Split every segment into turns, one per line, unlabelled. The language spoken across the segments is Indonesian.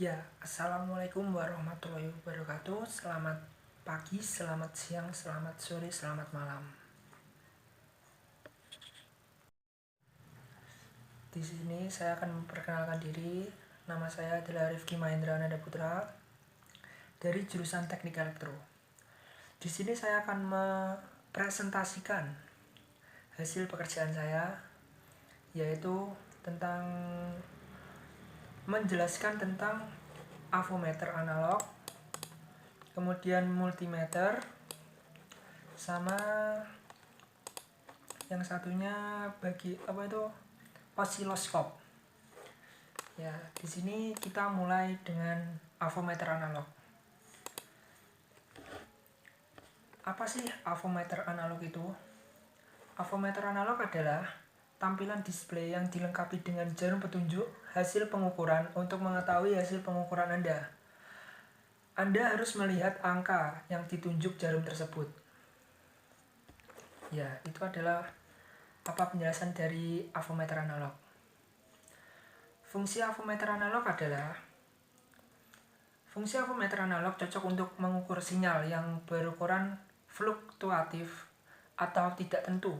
Ya, assalamualaikum warahmatullahi wabarakatuh. Selamat pagi, selamat siang, selamat sore, selamat malam. Di sini saya akan memperkenalkan diri. Nama saya adalah Rifki Mahendra Nada Putra dari jurusan Teknik Elektro. Di sini saya akan mempresentasikan hasil pekerjaan saya, yaitu tentang menjelaskan tentang avometer analog, kemudian multimeter, sama yang satunya osiloskop. Ya, di sini kita mulai dengan avometer analog. Apa sih avometer analog itu? Avometer analog adalah tampilan display yang dilengkapi dengan jarum petunjuk hasil pengukuran untuk mengetahui hasil pengukuran Anda. Anda harus melihat angka yang ditunjuk jarum tersebut. Ya, itu adalah penjelasan dari avometer analog. Fungsi avometer analog cocok untuk mengukur sinyal yang berukuran fluktuatif atau tidak tentu.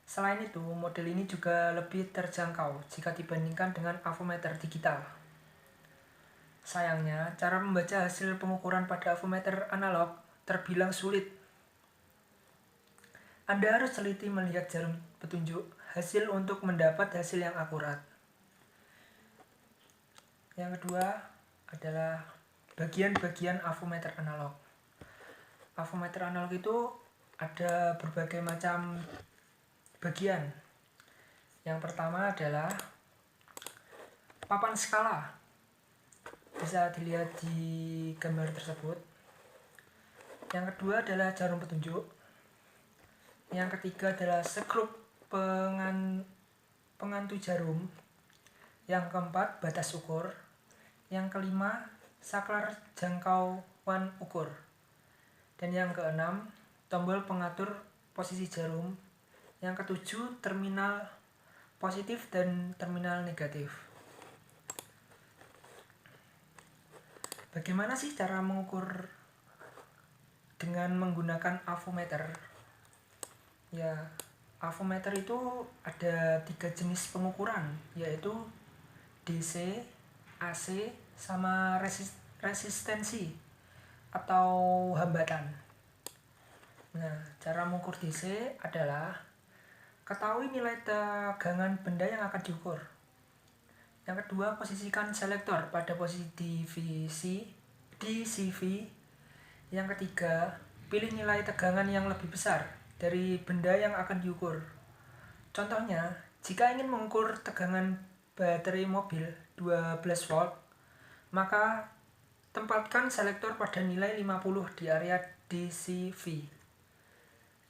Selain itu, model ini juga lebih terjangkau jika dibandingkan dengan avometer digital. Sayangnya, cara membaca hasil pengukuran pada avometer analog terbilang sulit. Anda harus teliti melihat jarum petunjuk hasil untuk mendapat hasil yang akurat. Yang kedua adalah bagian-bagian avometer analog. Avometer analog itu ada berbagai macam bagian. Yang pertama adalah papan skala. Bisa dilihat di gambar tersebut. Yang kedua adalah jarum petunjuk. Yang ketiga adalah skrup pengantu jarum. Yang keempat, batas ukur. Yang kelima, saklar jangkauan ukur. Dan yang keenam, tombol pengatur posisi jarum. Yang ketujuh, terminal positif dan terminal negatif. Bagaimana sih cara mengukur dengan menggunakan avometer? Ya, avometer itu ada 3 jenis pengukuran, yaitu DC, AC, sama resistensi atau hambatan. Nah, cara mengukur DC adalah ketahui nilai tegangan benda yang akan diukur. Yang kedua, posisikan selektor pada posisi DCV. Yang ketiga, pilih nilai tegangan yang lebih besar dari benda yang akan diukur. Contohnya, jika ingin mengukur tegangan baterai mobil 12 volt, maka tempatkan selektor pada nilai 50 di area DCV.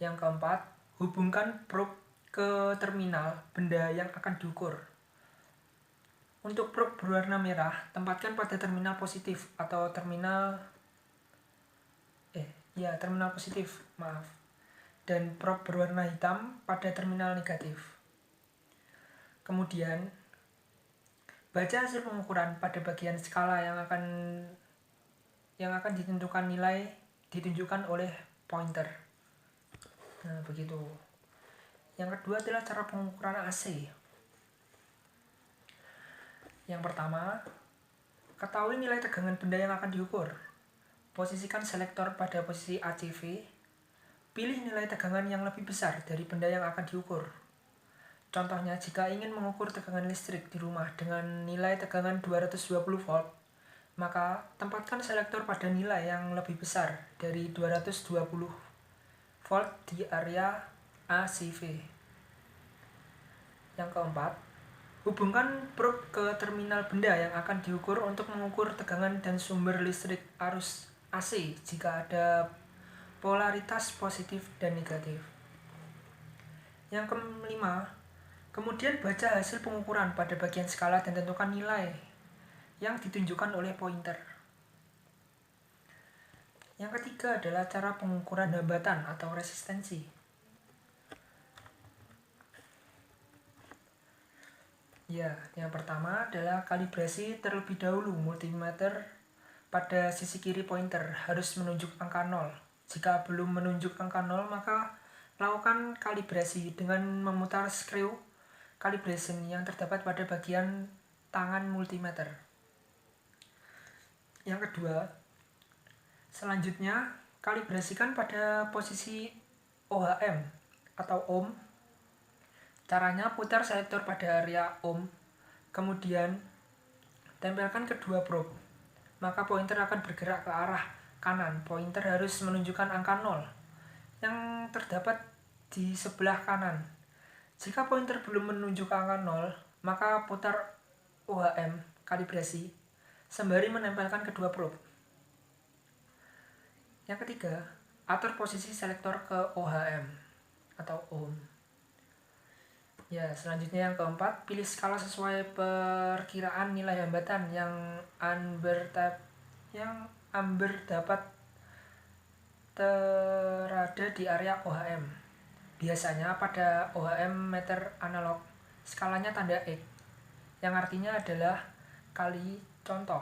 Yang keempat, hubungkan probe ke terminal benda yang akan diukur. Untuk probe berwarna merah, tempatkan pada terminal positif atau terminal positif, dan probe berwarna hitam pada terminal negatif. Kemudian, baca hasil pengukuran pada bagian skala yang akan ditunjukkan oleh pointer. Nah, begitu. Yang kedua adalah cara pengukuran AC. Yang pertama, ketahui nilai tegangan benda yang akan diukur. Posisikan selektor pada posisi ACV. Pilih nilai tegangan yang lebih besar dari benda yang akan diukur. Contohnya, jika ingin mengukur tegangan listrik di rumah dengan nilai tegangan 220 volt, maka tempatkan selektor pada nilai yang lebih besar dari 220 volt di area ACV. Yang keempat, hubungkan probe ke terminal benda yang akan diukur untuk mengukur tegangan dan sumber listrik arus AC jika ada polaritas positif dan negatif. Yang kelima, kemudian baca hasil pengukuran pada bagian skala dan tentukan nilai yang ditunjukkan oleh pointer. Yang ketiga adalah cara pengukuran hambatan atau resistensi. Ya, yang pertama adalah kalibrasi terlebih dahulu. Multimeter pada sisi kiri pointer harus menunjuk angka 0. Jika belum menunjuk angka 0, maka lakukan kalibrasi dengan memutar screw calibration yang terdapat pada bagian tangan multimeter. Yang kedua, selanjutnya kalibrasikan pada posisi OHM atau ohm. Caranya putar selektor pada area ohm, kemudian tempelkan kedua probe. Maka pointer akan bergerak ke arah kanan. Pointer harus menunjukkan angka 0 yang terdapat di sebelah kanan. Jika pointer belum menunjuk angka 0, maka putar OHM kalibrasi sembari menempelkan kedua probe. Yang ketiga, atur posisi selektor ke OHM atau ohm. Ya, selanjutnya yang keempat, pilih skala sesuai perkiraan nilai hambatan yang Amber dapat terada di area OHM. Biasanya pada OHM meter analog, skalanya tanda X, yang artinya adalah kali contoh.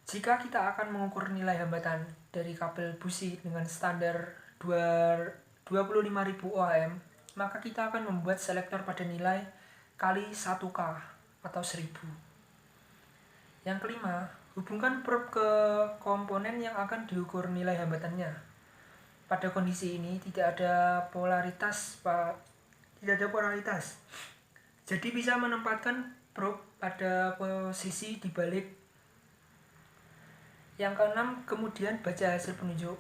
Jika kita akan mengukur nilai hambatan dari kabel busi dengan standar 25.000 ohm, maka kita akan membuat selektor pada nilai kali 1K atau 1000. Yang kelima, hubungkan probe ke komponen yang akan diukur nilai hambatannya. Pada kondisi ini tidak ada polaritas. Jadi bisa menempatkan probe pada posisi di balik. Yang keenam, kemudian baca hasil penunjuk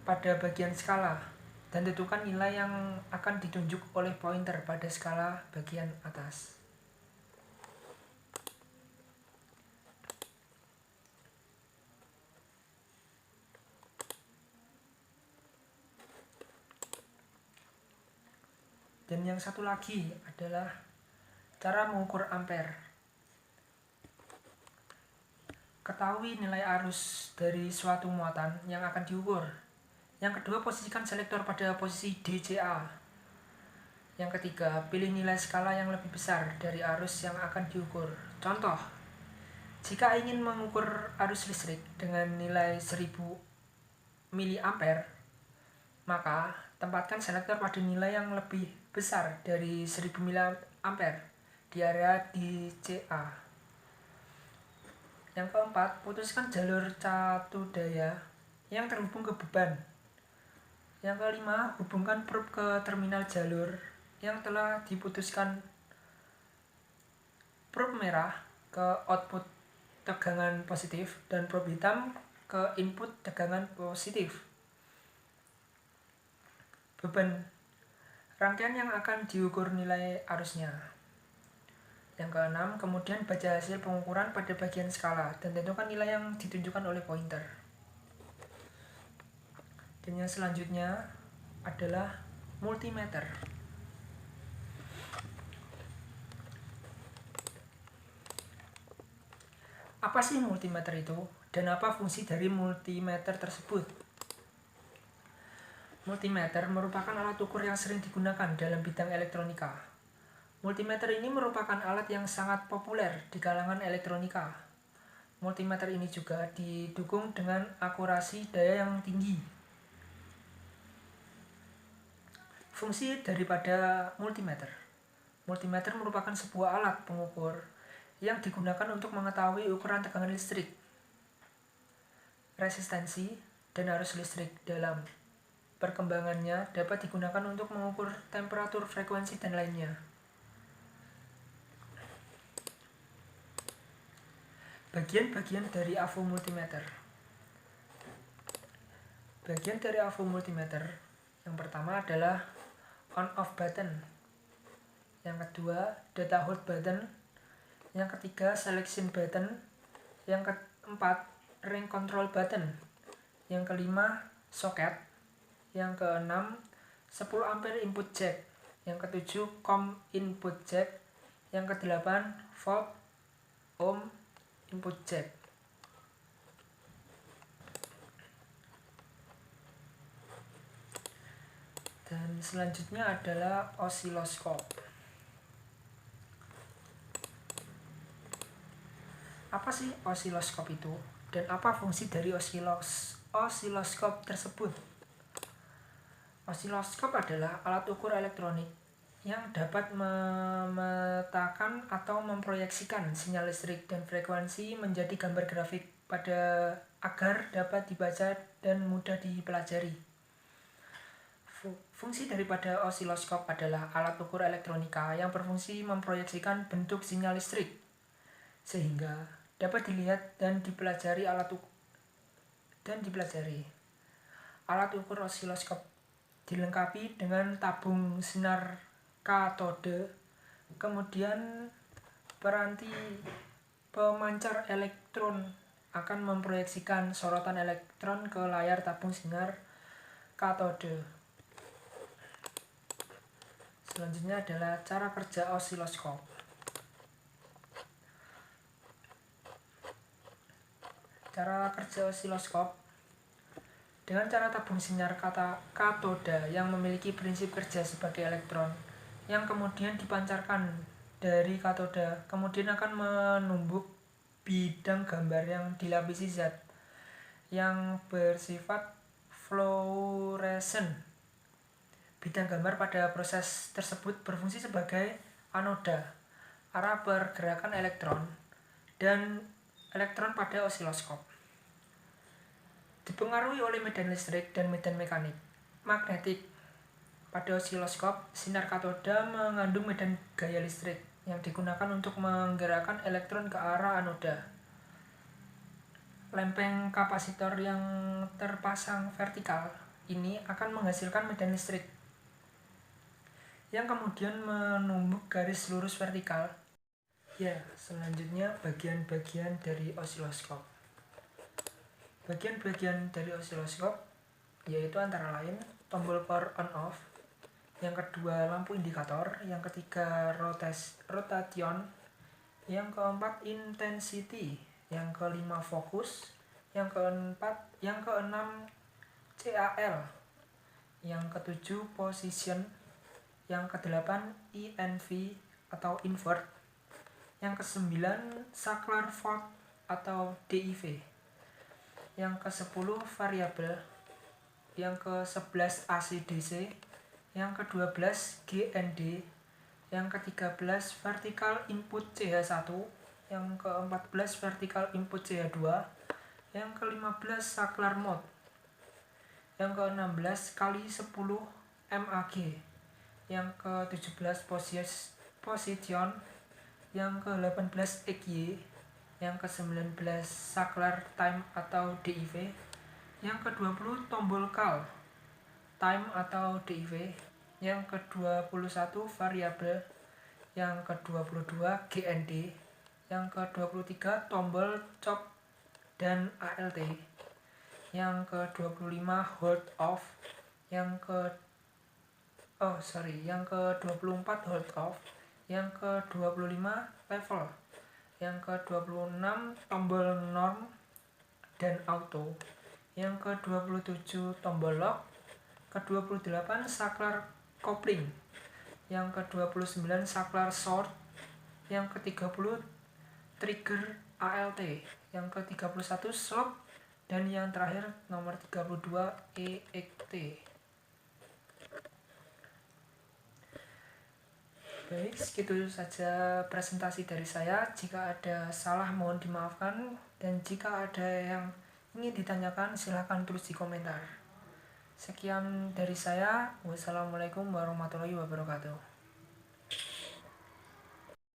pada bagian skala dan tentukan nilai yang akan ditunjuk oleh pointer pada skala bagian atas. Dan yang satu lagi adalah cara mengukur ampere. Ketahui nilai arus dari suatu muatan yang akan diukur. Yang kedua, posisikan selektor pada posisi DCA. Yang ketiga, pilih nilai skala yang lebih besar dari arus yang akan diukur. Contoh, jika ingin mengukur arus listrik dengan nilai 1000 mA, maka tempatkan selektor pada nilai yang lebih besar dari 1000 mA di area DCA. Yang keempat, putuskan jalur catu daya yang terhubung ke beban. Yang kelima, hubungkan probe ke terminal jalur yang telah diputuskan. Probe merah ke output tegangan positif dan probe hitam ke input tegangan positif. Beban rangkaian yang akan diukur nilai arusnya. Yang keenam, kemudian baca hasil pengukuran pada bagian skala dan tentukan nilai yang ditunjukkan oleh pointer. Dan yang selanjutnya adalah multimeter. Apa sih multimeter itu dan apa fungsi dari multimeter tersebut? Multimeter merupakan alat ukur yang sering digunakan dalam bidang elektronika. Multimeter ini merupakan alat yang sangat populer di kalangan elektronika. Multimeter ini juga didukung dengan akurasi daya yang tinggi. Fungsi daripada multimeter. Multimeter merupakan sebuah alat pengukur yang digunakan untuk mengetahui ukuran tegangan listrik, resistensi, dan arus listrik dalam. Perkembangannya dapat digunakan untuk mengukur temperatur, frekuensi, dan lainnya. Bagian-bagian dari AVO multimeter. Bagian dari AVO multimeter yang pertama adalah on-off button. Yang kedua, data hold button. Yang ketiga, selection button. Yang keempat, ring control button. Yang kelima, socket. Yang keenam, 10 ampere input jack. Yang ketujuh, COM input jack. Yang kedelapan, volt ohm input jack. Dan selanjutnya adalah osiloskop. Apa sih osiloskop itu? Dan apa fungsi dari osiloskop tersebut? Osiloskop adalah alat ukur elektronik yang dapat memetakan atau memproyeksikan sinyal listrik dan frekuensi menjadi gambar grafik agar dapat dibaca dan mudah dipelajari. Fungsi daripada osiloskop adalah alat ukur elektronika yang berfungsi memproyeksikan bentuk sinyal listrik sehingga dapat dilihat dan dipelajari Alat ukur osiloskop dilengkapi dengan tabung sinar katode, kemudian peranti pemancar elektron akan memproyeksikan sorotan elektron ke layar tabung sinar katode. Selanjutnya adalah cara kerja osiloskop. Cara kerja osiloskop dengan cara tabung sinar katoda yang memiliki prinsip kerja sebagai elektron yang kemudian dipancarkan dari katoda, kemudian akan menumbuk bidang gambar yang dilapisi zat yang bersifat fluoresen. Bidang gambar pada proses tersebut berfungsi sebagai anoda, arah pergerakan elektron dan elektron pada osiloskop. Dipengaruhi oleh medan listrik dan medan magnetik. Pada osiloskop, sinar katoda mengandung medan gaya listrik yang digunakan untuk menggerakkan elektron ke arah anoda. Lempeng kapasitor yang terpasang vertikal ini akan menghasilkan medan listrik yang kemudian menumbuk garis lurus vertikal. Selanjutnya bagian-bagian dari osiloskop. Bagian-bagian dari osiloskop yaitu antara lain tombol power on off, yang kedua lampu indikator, yang ketiga rotation, yang keempat intensity, yang kelima fokus, yang keenam CAL, yang ketujuh position, yang kedelapan INV atau invert, yang kesembilan saklar volt atau DIV, yang ke-10 variabel, yang ke-11 AC/DC, yang ke-12 GND, yang ke-13 vertical input CH1, yang ke-14 vertical input CH2, yang ke-15 saklar mode, yang ke-16 kali 10 mag, yang ke-17 position, yang ke-18 EQ, yang ke-19 saklar time atau DIV, yang ke-20 tombol call time atau DIV, yang ke-21 variabel, yang ke-22 GND, yang ke-23 tombol chop dan ALT, yang ke-25 hold off, yang ke-24 hold off, yang ke-25 level, yang ke-26 tombol norm dan auto, yang ke-27 tombol lock, ke-28 saklar coupling, yang ke-29 saklar short, yang ke-30 trigger ALT, yang ke-31 slop, dan yang terakhir nomor 32 EXT. Baik, segitu saja presentasi dari saya. Jika ada salah mohon dimaafkan, dan jika ada yang ingin ditanyakan silahkan tulis di komentar. Sekian dari saya. Wassalamualaikum warahmatullahi wabarakatuh.